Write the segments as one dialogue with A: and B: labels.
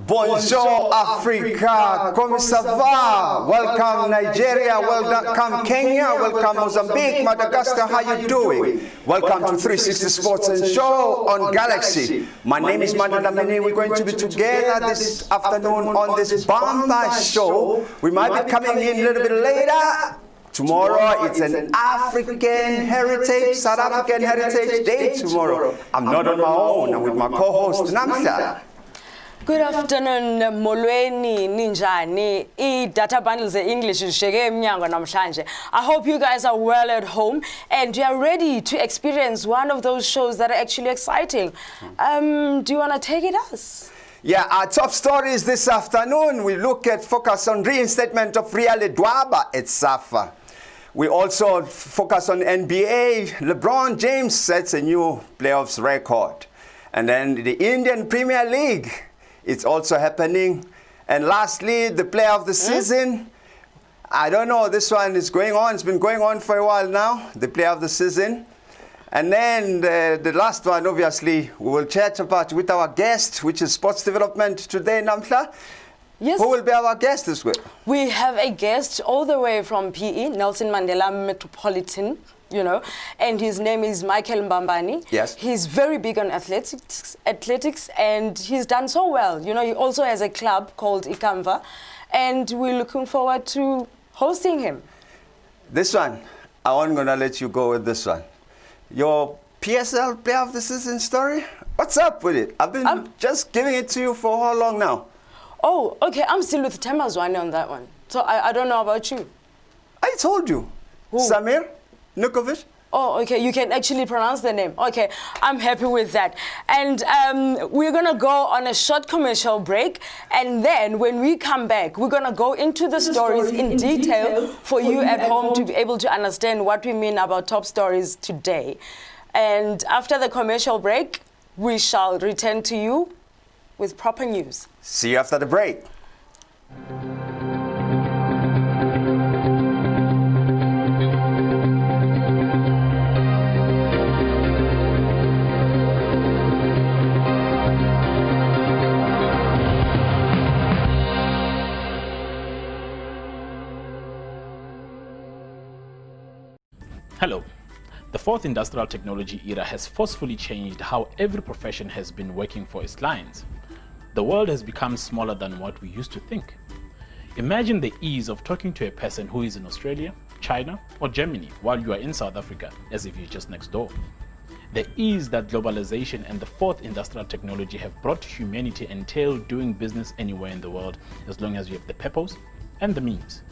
A: Bonjour Africa, comme ça va? Welcome Nigeria, welcome Kenya, welcome Mozambique, Madagascar, how you doing? Welcome to 360 Sports and Show on Galaxy. My name is MATANDABUZO. We're going to be together this afternoon on this Bamba show. We might be coming in a little bit later. Tomorrow, it's an African Heritage, South African Heritage Day tomorrow. I'm not on my own, I'm with my co-host, NAMHLA.
B: Good afternoon, Molweni, Ninjani, data bundles in English. I hope you guys are well at home and you are ready to experience one of those shows that are actually exciting. Do you want to take it us?
A: Yeah, our top stories this afternoon, we focus on reinstatement of Riale Dwaba at SAFA. We also focus on NBA. LeBron James sets a new playoffs record. And then the Indian Premier League, it's also happening. And lastly, the player of the season. I don't know, this one is going on. It's been going on for a while now, the player of the season. And then the last one, obviously, we will chat about with our guest, which is sports development today, NAMHLA.
B: Yes.
A: Who will be our guest this week?
B: We have a guest all the way from PE, Nelson Mandela Metropolitan, and his name is Michael Mbambani.
A: Yes.
B: He's very big on athletics, and he's done so well. He also has a club called Ikamva, and we're looking forward to hosting him.
A: This one, I'm going to let you go with this one. Your PSL player of the season story? What's up with it? I've been just giving it to you for how long now?
B: Oh, okay. I'm still with Temazwane on that one. So I don't know about you.
A: I told you.
B: Who?
A: Samir Nukovic.
B: Oh, okay. You can actually pronounce the name. Okay. I'm happy with that. And we're going to go on a short commercial break. And then when we come back, we're going to go into the stories in detail for you at home to be able to understand what we mean about top stories today. And after the commercial break, we shall return to you with proper news.
A: See you after the break.
C: Hello. The fourth industrial technology era has forcefully changed how every profession has been working for its clients. The world has become smaller than what we used to think. Imagine the ease of talking to a person who is in Australia, China, or Germany while you are in South Africa, as if you're just next door. The ease that globalization and the fourth industrial technology have brought to humanity entail doing business anywhere in the world as long as you have the purpose and the means.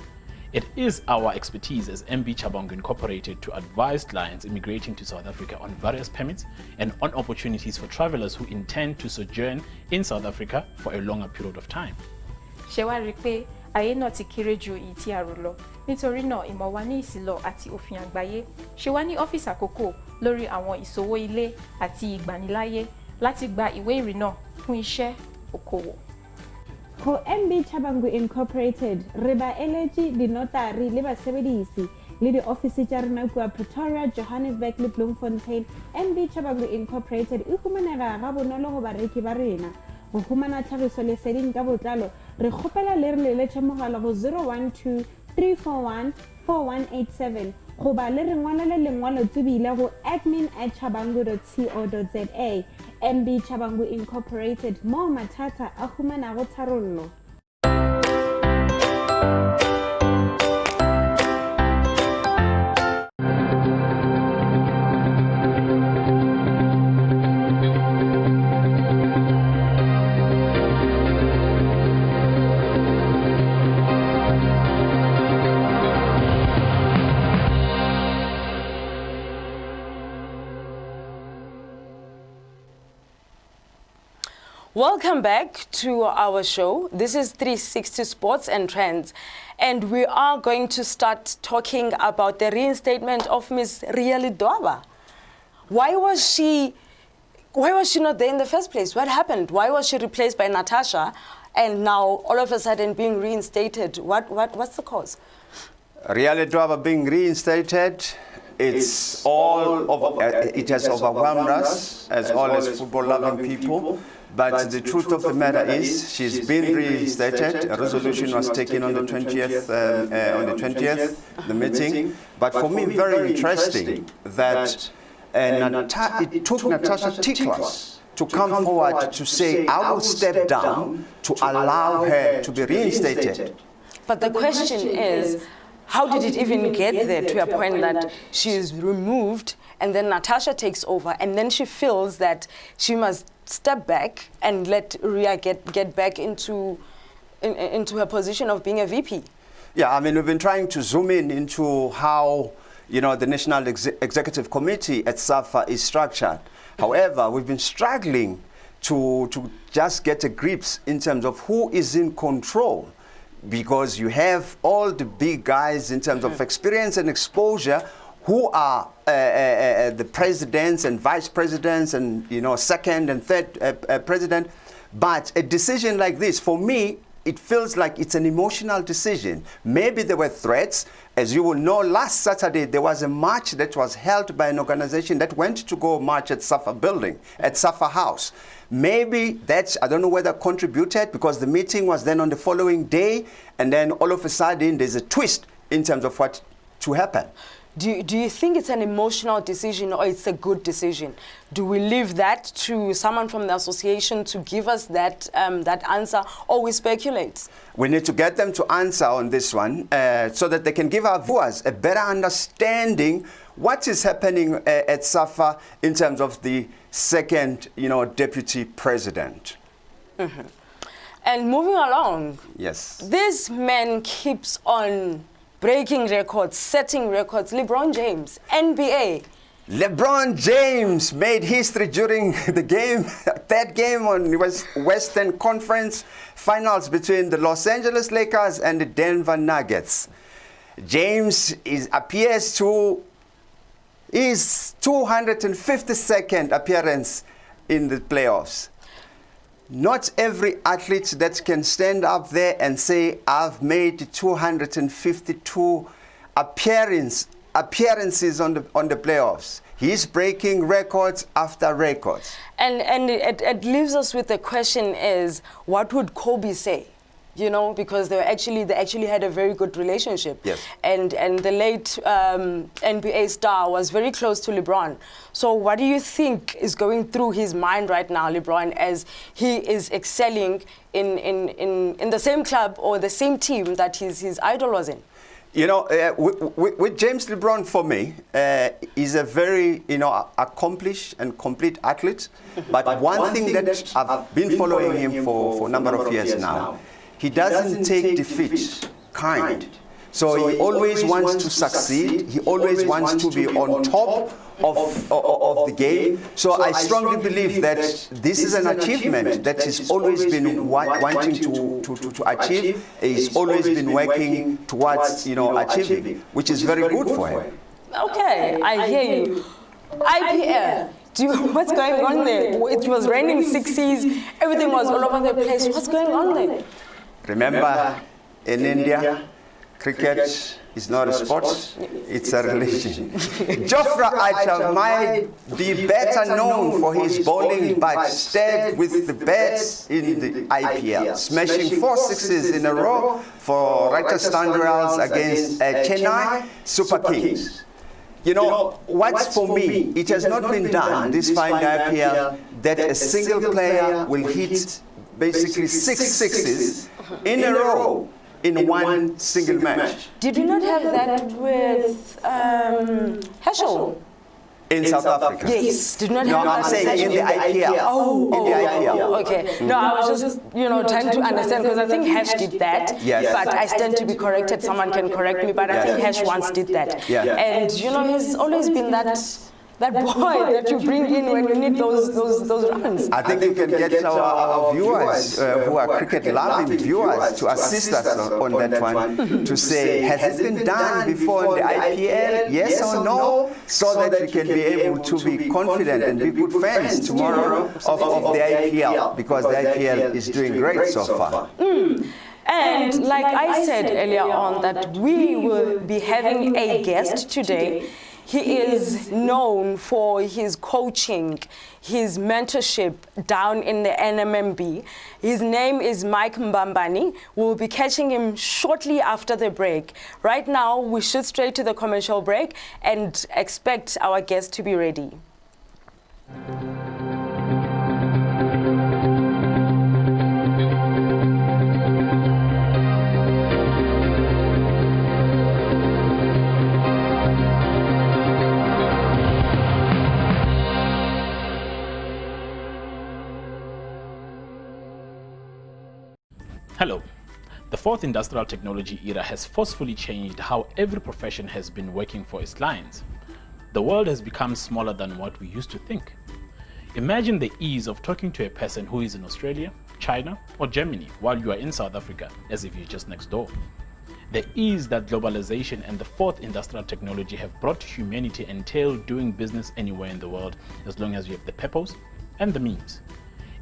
C: It is our expertise as MB Chabangu Incorporated to advise clients immigrating to South Africa on various permits and on opportunities for travelers who intend to sojourn in South Africa for a longer period of time.
D: Ṣé ayé náà ti kéré ju èyí tí a rò lọ. Nítorí náà ìmọ̀ wa ní ìsìlọ̀ àti òfin àgbáyé. Ṣé wá ní ọ́fíìsì àkókò lórí àwọn ìṣòwò ilé àti ìgbaniláyé láti gba ìwé ìrìnnà fún iṣẹ́ okòwò.
E: Go MB Chabangu Incorporated, Reba Elegy, the Notary, Liba Sebedisi, Lady Office Jarnakua, Pretoria, Johannesburg, Bloemfontein, MB Chabangu Incorporated, Ukumanera, Rabu no longer Bariki Barina, Ukumana Chavisole Sedin Gabutalo, Rehopela Lerle Chamogalo 012 341 4187. Hoba Lerwala Lengwalo to be level admin@chabangu.co.za. MB Chabangu Incorporated, Mo Matata, Ahumana Rotarolo.
B: Welcome back to our show. This is 360 Sports and Trends. And we are going to start talking about the reinstatement of Miss Riale Dwaba. Why was she not there in the first place? What happened? Why was she replaced by Natasha and now all of a sudden being reinstated? What's the cause?
A: Riale Dwaba being reinstated, it has overwhelmed us as all as football-loving people. But the truth of the matter is, she's been reinstated. A resolution was taken on the 20th, the meeting. But for me, very interesting that it took Natasha Tiklas to come forward to say, I will step down to allow her to be reinstated.
B: But the question is, how did it even get there to a point that she is removed and then Natasha takes over and then she feels that she must step back and let Ria get back into her position of being a VP?
A: Yeah, I mean, we've been trying to zoom into how, you know, the National Executive Committee at SAFA is structured. However, we've been struggling to just get a grips in terms of who is in control, because you have all the big guys in terms of experience and exposure who are the presidents and vice presidents and, you know, second and third president. But a decision like this, for me, it feels like it's an emotional decision. Maybe there were threats. As you will know, last Saturday there was a march that was held by an organization that went to go march at SAFA building, at SAFA House. Maybe that's, I don't know whether contributed, because the meeting was then on the following day, and then all of a sudden there's a twist in terms of what to happen.
B: Do you think it's an emotional decision or it's a good decision? Do we leave that to someone from the association to give us that answer, or we speculate?
A: We need to get them to answer on this one so that they can give our viewers a better understanding what is happening at SAFA in terms of the second, you know, deputy president.
B: Mm-hmm. And moving along,
A: yes,
B: this man keeps on breaking records, setting records. LeBron James, NBA.
A: LeBron James made history during the game, third game on Western Conference Finals between the Los Angeles Lakers and the Denver Nuggets. James appears to his 252nd appearance in the playoffs. Not every athlete that can stand up there and say, I've made 252 appearances on the playoffs. He's breaking records after records. And
B: it leaves us with the question is, what would Kobe say? You know, because they actually had a very good relationship.
A: Yes.
B: And the late NBA star was very close to LeBron. So what do you think is going through his mind right now, LeBron, as he is excelling in the same club or the same team that his idol was in?
A: You know, with James LeBron, for me, he's a very, you know, accomplished and complete athlete. But one thing that I've been following him for a number of years now, he doesn't take defeat kind. So he always wants to succeed. He always wants to be on top of the game. So I strongly believe that this is an achievement that he's always been wanting to achieve. He's always been working towards, you know, achieving, which is very good for him.
B: Okay, I hear you. IPL. What's going on there? It was raining 60s. Everything was all over the place. What's going on there?
A: Remember, in India, cricket is not a sport, it's a religion. Jofra Archer might be better known for his bowling, but stayed with the bats in the IPL, smashing 4 sixes in a row for Rajasthan Royals against Chennai Super Kings. You know, what's for me, it has not been done this fine IPL that a single player will hit basically 6 sixes in a row in one single match.
B: Did we not have that with Herschel?
A: In South Africa?
B: Yes. Did not have
A: I'm saying in the IPL.
B: Oh,
A: in the IPL.
B: Okay. No, I was just, you know, trying to understand, because I think Hash did that.
A: Yes.
B: But I stand to be corrected. Someone can correct me, but I think Hash once did that.
A: Yeah.
B: And, you know, he's always been that boy that you bring in when you need those runs.
A: I think we can get our viewers who are cricket-loving viewers to assist us on that one, to say, has it been done before in the IPL, yes or no, so that we can be able to be confident and be good fans tomorrow of the IPL, because the IPL is doing great so far.
B: And like I said earlier on, that we will be having a guest today. He is known for his coaching, his mentorship down in the NMMB. His name is Mike Mbambani. We'll be catching him shortly after the break. Right now, we shoot straight to the commercial break and expect our guest to be ready.
C: Hello. The fourth industrial technology era has forcefully changed how every profession has been working for its clients. The world has become smaller than what we used to think. Imagine the ease of talking to a person who is in Australia, China, or Germany while you are in South Africa, as if you're just next door. The ease that globalization and the fourth industrial technology have brought to humanity entail doing business anywhere in the world as long as you have the purpose and the means.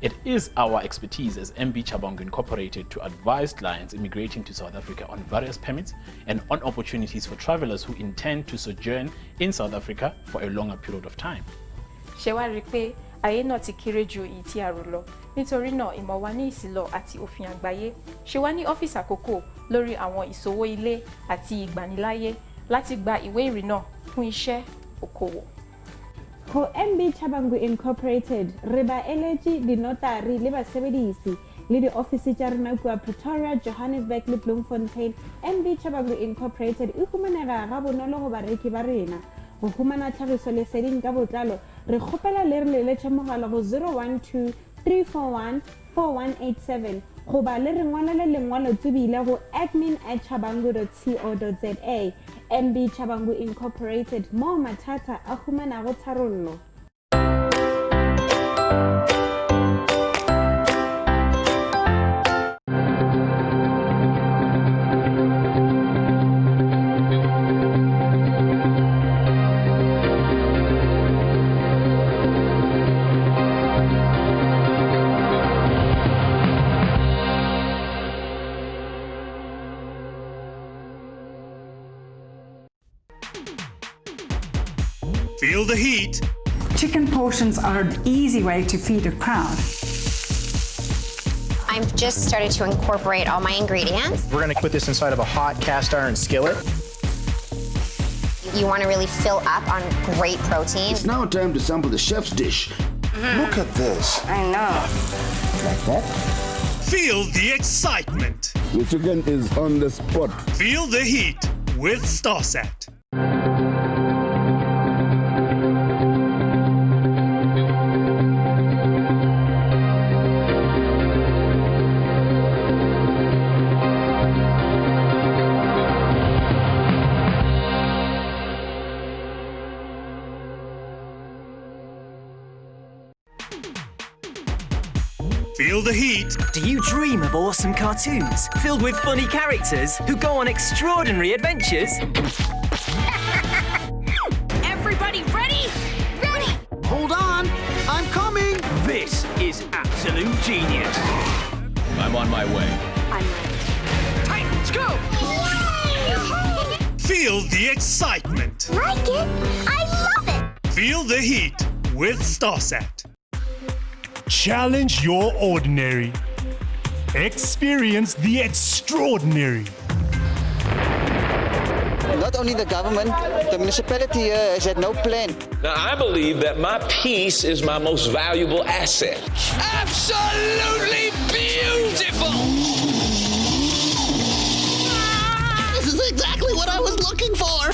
C: It is our expertise as MB Chabangu Incorporated to advise clients immigrating to South Africa on various permits and on opportunities for travelers who intend to sojourn in South Africa for a longer period of time.
D: Ṣé wá rí pé ayé náà ti kéré ju èyí tí a rò lọ. Nítorí náà ìmọ̀ wa ní ìsìlọ̀ àti òfin àgbáyé. Ṣé wá ní ọ́fíìsì àkókò lórí àwọn ìṣòwò ilé àti ìgbaniláyé láti gba ìwé ìrìnnà fún iṣẹ́ okòwò.
E: Ho MB Chabangu Incorporated re ba eletsi dinotari le basebedisi le di office tsa rena kwa Pretoria, Johannesburg le Bloemfontein. MB Chabangu Incorporated e humanega ga bonolo go bareki ba rena. Go humana tlhagiso leseding ka botlalo re kgopela le re leletse mogala go 012 341 4187 go ba le re ngwalele lengwalo tsebile go admin@chabangu.co.za. MB Chabangu Incorporated, mo mathata a humanago tharollo.
F: Feel the heat.
G: Chicken portions are an easy way to feed a crowd.
H: I've just started to incorporate all my ingredients.
I: We're gonna put this inside of a hot cast iron skillet.
H: You want to really fill up on great protein.
J: It's now time to sample the chef's dish. Look at this.
B: I know.
J: Like that?
F: Feel the excitement.
J: The chicken is on the spot.
F: Feel the heat with Starsat. Feel the heat.
K: Do you dream of awesome cartoons filled with funny characters who go on extraordinary adventures?
L: Everybody ready? Ready!
M: Hold on, I'm coming!
K: This is absolute genius.
N: I'm on my way.
L: I'm ready.
K: Titans, go!
F: Feel the excitement.
L: Like it? I love it!
F: Feel the heat with Starsat.
O: Challenge your ordinary. Experience the extraordinary.
P: Not only the government, the municipality here has had no plan.
N: Now, I believe that my peace is my most valuable asset.
M: Absolutely beautiful! This is exactly what I was looking for!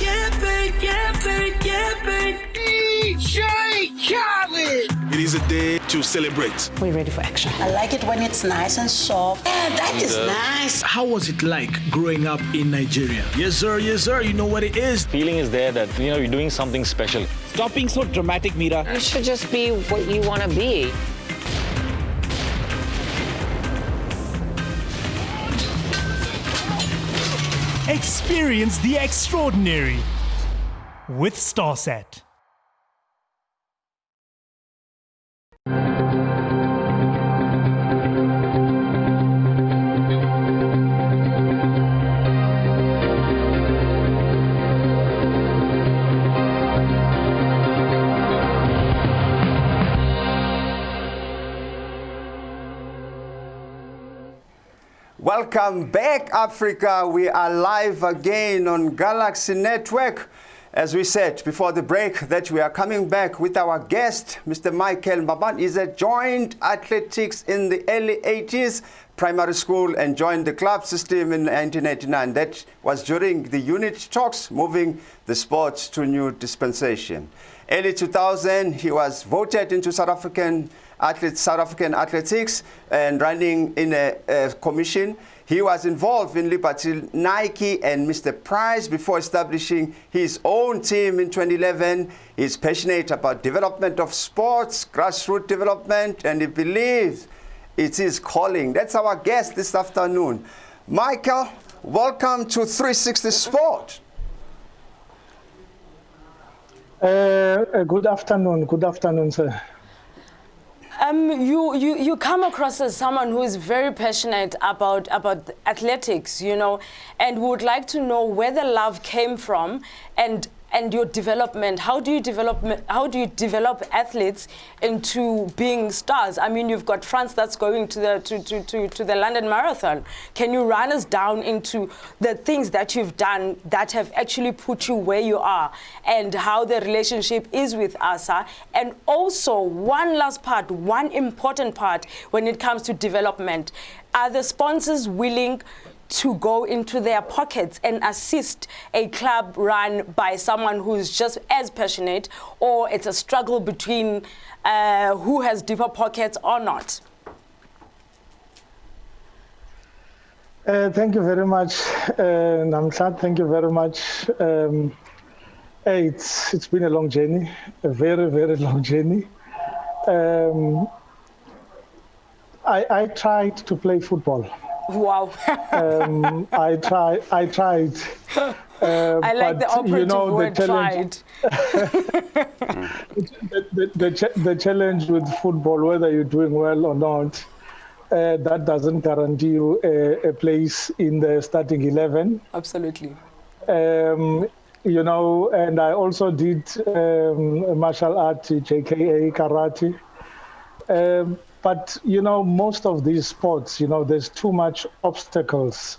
M: DJ Khaled!
Q: It is a day to celebrate.
R: We're ready for action.
S: I like it when it's nice and soft. Yeah, that is nice.
T: How was it like growing up in Nigeria? Yes, sir, you know what it is.
U: Feeling is there that, you're doing something special.
V: Stop being so dramatic, Mira.
R: You should just be what you want to be.
O: Experience the extraordinary with Starsat.
A: Welcome back, Africa. We are live again on Galaxy Network. As we said before the break, that we are coming back with our guest, Mr. Michael Mbaban. He's joined athletics in the early 80s, primary school, and joined the club system in 1989. That was during the unit talks, moving the sport to new dispensation. Early 2000, he was voted into South African athletics and running in a commission. He was involved in Liberty, Nike, and Mr. Price before establishing his own team in 2011. He's passionate about development of sports, grassroots development, and he believes it's his calling. That's our guest this afternoon. Michael, welcome to 360 Sport.
C: Good afternoon, sir.
B: You come across as someone who is very passionate about athletics, you know, and would like to know where the love came from and your development. How do you develop athletes into being stars? I mean, you've got France that's going to the London Marathon. Can you run us down into the things that you've done that have actually put you where you are, and how the relationship is with ASA? And also, one last part, one important part when it comes to development. Are the sponsors willing to go into their pockets and assist a club run by someone who's just as passionate, or it's a struggle between who has deeper pockets or not?
C: Thank you very much, NAMHLA. Thank you very much. It's been a long journey, a very, very long journey. I tried to play football.
B: Wow.
C: I tried.
B: I like the operative word, tried.
C: The challenge with football, whether you're doing well or not, that doesn't guarantee you a place in the starting 11.
B: Absolutely.
C: You know, and I also did martial arts, JKA, karate. But, you know, most of these sports, you know, there's too much obstacles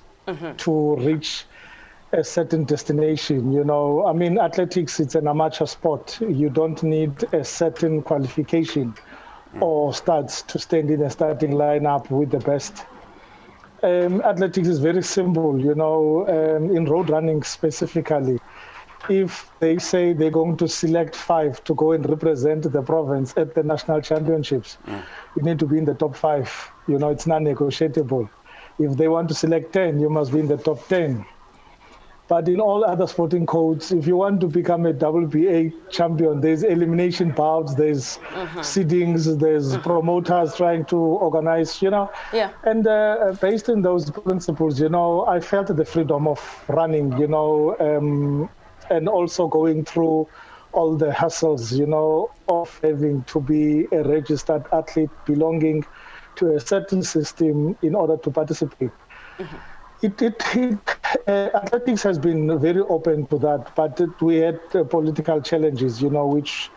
C: to reach a certain destination. You know, I mean, athletics, it's an amateur sport. You don't need a certain qualification or stats to stand in a starting lineup with the best. Athletics is very simple, you know, in road running specifically. If they say they're going to select 5 to go and represent the province at the national championships, you need to be in the top 5. You know, it's non-negotiable. If they want to select 10, you must be in the top 10. But in all other sporting codes, if you want to become a WBA champion, there's elimination bouts, there's seedings, there's promoters trying to organize, you know.
B: Yeah.
C: And based on those principles, you know, I felt the freedom of running, you know, and also going through all the hassles, you know, of having to be a registered athlete belonging to a certain system in order to participate. Athletics has been very open to that, but we had political challenges, you know, which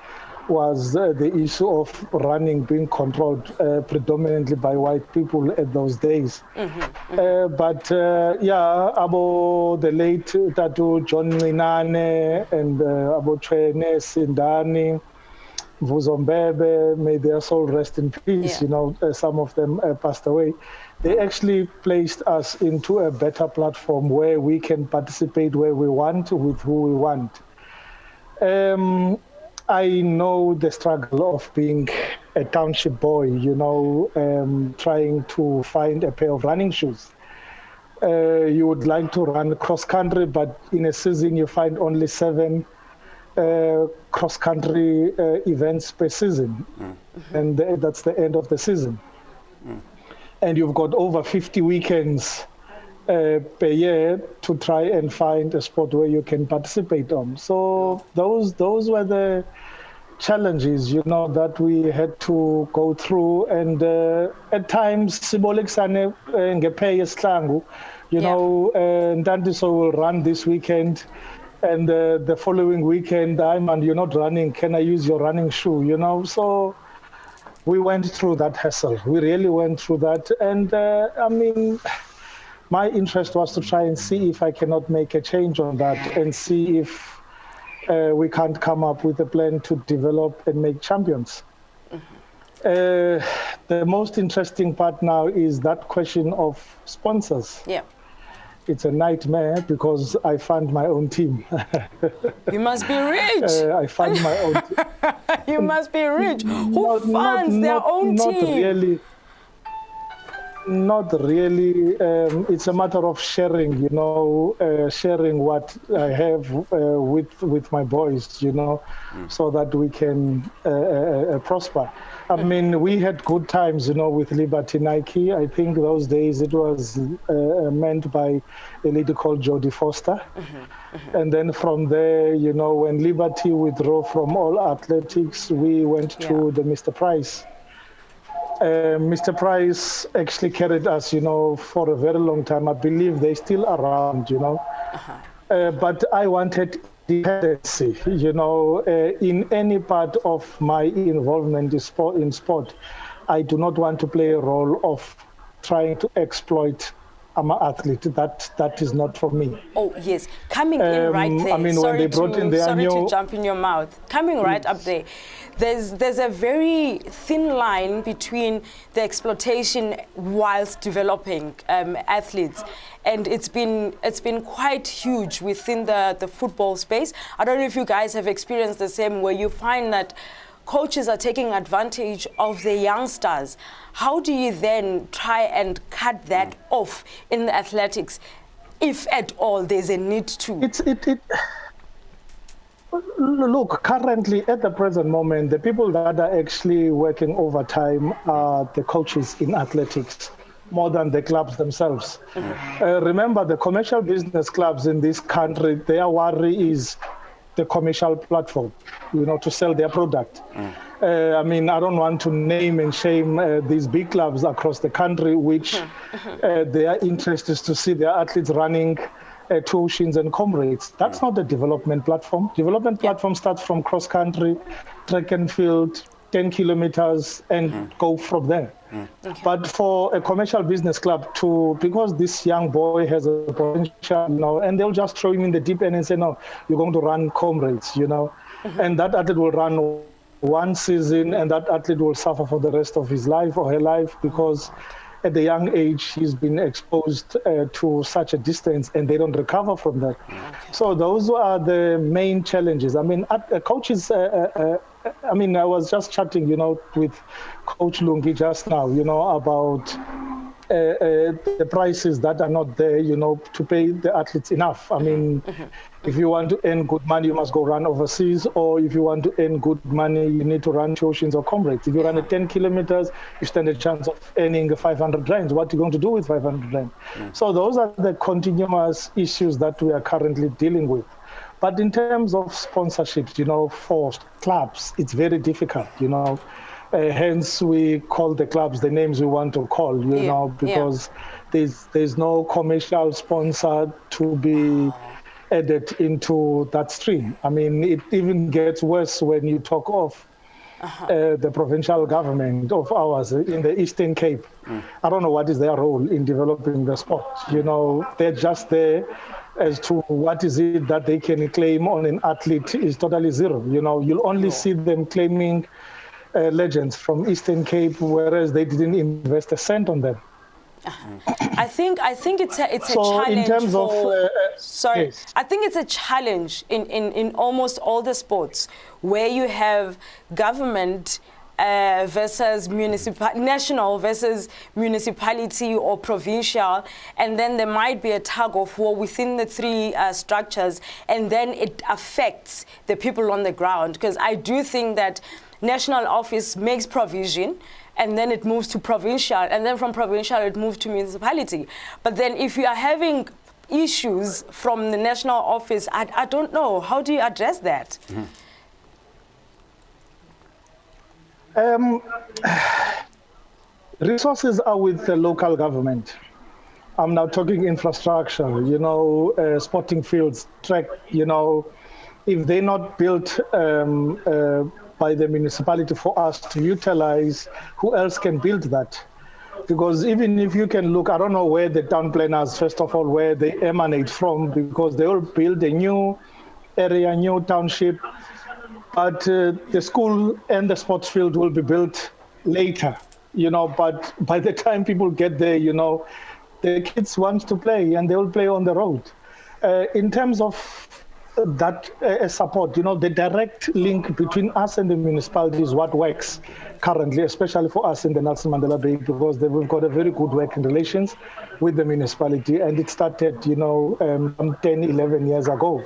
C: was the issue of running being controlled predominantly by white people at those days. But yeah, about the late Tatu John Linane and about Trene Sindani, Vuzombebe, may their soul rest in peace. You know, some of them passed away. They actually placed us into a better platform where we can participate where we want, with who we want. I know the struggle of being a township boy, you know, trying to find a pair of running shoes. You would like to run cross-country, but in a season you find only 7 cross-country events per season. And that's the end of the season. And you've got over 50 weekends per year to try and find a sport where you can participate on. So those were the challenges, you know, that we had to go through. And at times, Sibolexane ngepe yesihlangu, you know, Ntandiso will run this weekend, and the following weekend, you're not running, can I use your running shoe, you know? So we went through that hassle. We really went through that. And I mean, my interest was to try and see if I cannot make a change on that and see if we can't come up with a plan to develop and make champions. The most interesting part now is that question of sponsors.
B: Yeah.
C: It's a nightmare because I fund my own team.
B: You must be rich.
C: I fund my own team.
B: You must be rich. Who funds their own team?
C: Not really. It's a matter of sharing, you know, sharing what I have with my boys, you know, so that we can prosper. I mean, we had good times, you know, with Liberty Nike. I think those days it was meant by a lady called Jodie Foster. And then from there, you know, when Liberty withdrew from all athletics, we went to the Mr. Price. Mr. Price actually carried us, you know, for a very long time. I believe they're still around, you know. But I wanted dependency, you know, in any part of my involvement in sport. I do not want to play a role of trying to exploit I'm an athlete. That is not for me.
B: Oh, yes. Coming in right there.
C: I mean, when they brought in the
B: annual... to jump in your mouth. Coming right up there. There's a very thin line between the exploitation whilst developing athletes. And it's been quite huge within the football space. I don't know if you guys have experienced the same, where you find that coaches are taking advantage of the youngsters. How do you then try and cut that off in the athletics, if at all there's a need to?
C: Look, currently at the present moment, the people that are actually working overtime are the coaches in athletics, more than the clubs themselves. Remember, the commercial business clubs in this country, their worry is the commercial platform, you know, to sell their product. I mean, I don't want to name and shame these big clubs across the country, which their interest is to see their athletes running to Oceans and Comrades. That's not a development platform. Development platform starts from cross country, track and field, 10 kilometers, and go from there. But for a commercial business club because this young boy has a potential, you know, and they'll just throw him in the deep end and say, no, you're going to run Comrades, you know, and that athlete will run one season and that athlete will suffer for the rest of his life or her life because at the young age, he's been exposed to such a distance and they don't recover from that. So those are the main challenges. I mean, coaches, I mean, I was just chatting, you know, with Coach Lungi just now, you know, about the prices that are not there, you know, to pay the athletes enough. I mean, if you want to earn good money, you must go run overseas, or if you want to earn good money, you need to run to Oceans or Comrades. If you run 10 kilometers, you stand a chance of earning 500 rands. What are you going to do with 500 rands? So those are the continuous issues that we are currently dealing with. But in terms of sponsorships, you know, for clubs, it's very difficult, you know. Hence, we call the clubs the names we want to call, you know, because there's no commercial sponsor to be added into that stream. I mean, it even gets worse when you talk of the provincial government of ours in the Eastern Cape. I don't know what is their role in developing the sport. You know, they're just there as to what is it that they can claim on an athlete is totally zero. You know, you'll only see them claiming legends from Eastern Cape, whereas they didn't invest a cent on them.
B: I think it's a challenge.
C: In terms of
B: I think it's a challenge in almost all the sports where you have government versus national versus municipality or provincial, and then there might be a tug of war within the three structures, and then it affects the people on the ground. Because I do think that national office makes provision, and then it moves to provincial, and then from provincial it moves to municipality. But then if you are having issues from the national office, I don't know, how do you address that?
C: Resources are with the local government. I'm now talking infrastructure, you know, sporting fields, track, you know, if they're not built by the municipality for us to utilize, who else can build that? Because even if you can look, I don't know where the town planners, first of all, where they emanate from, because they will build a new area, new township, but the school and the sports field will be built later, but by the time people get there, the kids want to play and they will play on the road. In terms of that support, the direct link between us and the municipality is what works currently, especially for us in the Nelson Mandela Bay, because we've got a very good working relations with the municipality, and it started, 10, 11 years ago.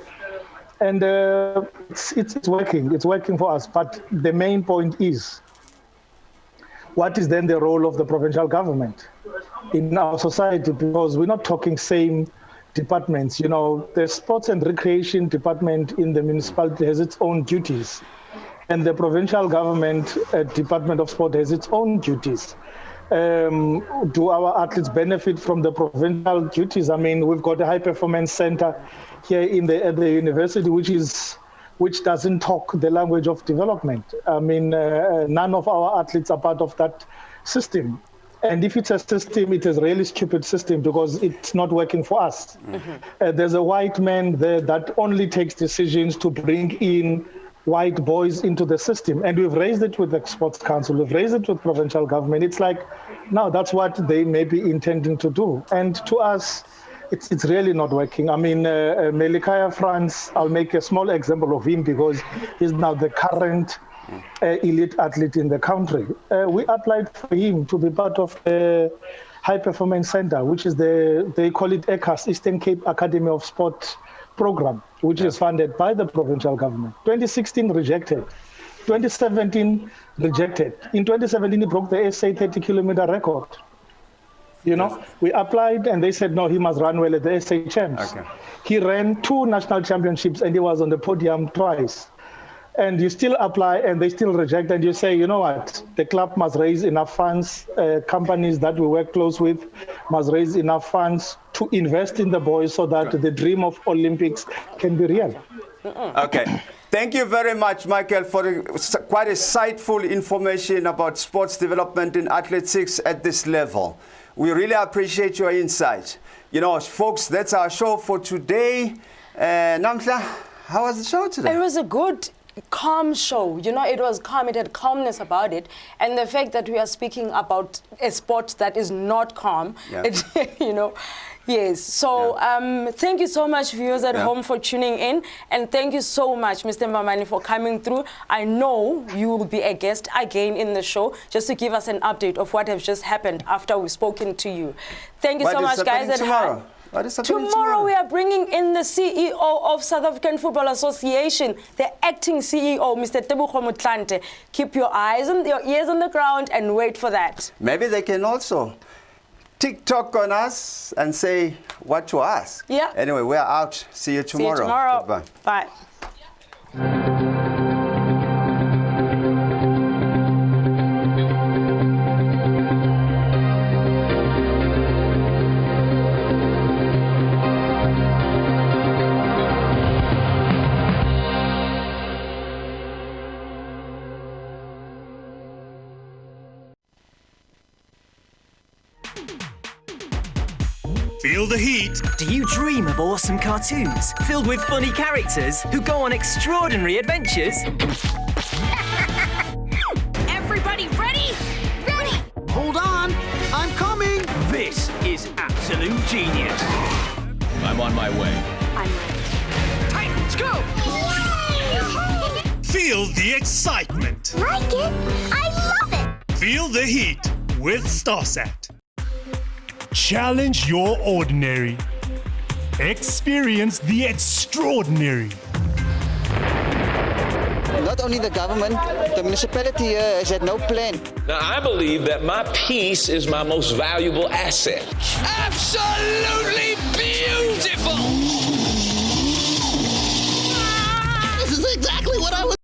C: And it's working for us. But the main point is, what is then the role of the provincial government in our society? Because we're not talking same departments. The sports and recreation department in the municipality has its own duties, and the provincial government Department of Sport has its own duties. Do our athletes benefit from the provincial duties? I mean, we've got a high performance center here at the university, which doesn't talk the language of development. I mean, none of our athletes are part of that system. And if it's a system, it is a really stupid system because it's not working for us. Mm-hmm. There's a white man there that only takes decisions to bring in white boys into the system. And we've raised it with the Sports Council, we've raised it with provincial government. It's like, no, that's what they may be intending to do. And to us, it's really not working. I mean, Melikaya France, I'll make a small example of him because he's now the current elite athlete in the country. We applied for him to be part of the High Performance Center, which is they call it ECAS, Eastern Cape Academy of Sport program, which is funded by the provincial government. 2016 rejected. 2017 rejected. In 2017, he broke the SA 30-kilometer record. We applied and they said, no, he must run well at the SA champs. Okay. He ran 2 national championships and he was on the podium twice. And you still apply and they still reject, and you say, you know what, the club must raise enough funds, companies that we work close with must raise enough funds to invest in the boys so that the dream of Olympics can be real.
A: Okay. Thank you very much, Michael, for quite insightful information about sports development in athletics at this level. We really appreciate your insight. Folks, that's our show for today. NAMHLA, how was the show today?
B: It was a good, calm show. It was calm. It had calmness about it. And the fact that we are speaking about a sport that is not calm, yes. So thank you so much, viewers at home, for tuning in. And thank you so much, Mr. Mbamani, for coming through. I know you will be a guest again in the show just to give us an update of what has just happened after we've spoken to you. Thank you so much, guys.
A: Tomorrow?
B: Tomorrow we are bringing in the CEO of South African Football Association, the acting CEO, Mr. Tebogo Motlanthe. Keep your eyes and your ears on the ground and wait for that.
A: Maybe they can also TikTok on us and say what to ask.
B: Yeah.
A: Anyway, we're out. See you tomorrow.
B: See you tomorrow.
A: Goodbye.
B: Bye.
F: Feel the heat.
K: Do you dream of awesome cartoons filled with funny characters who go on extraordinary adventures?
L: Everybody ready? Ready!
M: Hold on, I'm coming!
V: This is absolute genius.
N: I'm on my way.
L: I'm ready.
V: Titans, go!
F: Feel the excitement.
L: Like it? I love it!
F: Feel the heat with Starsat.
O: Challenge your ordinary. Experience the extraordinary.
P: Not only the government, the municipality has had no plan.
N: Now, I believe that my peace is my most valuable asset.
K: Absolutely beautiful!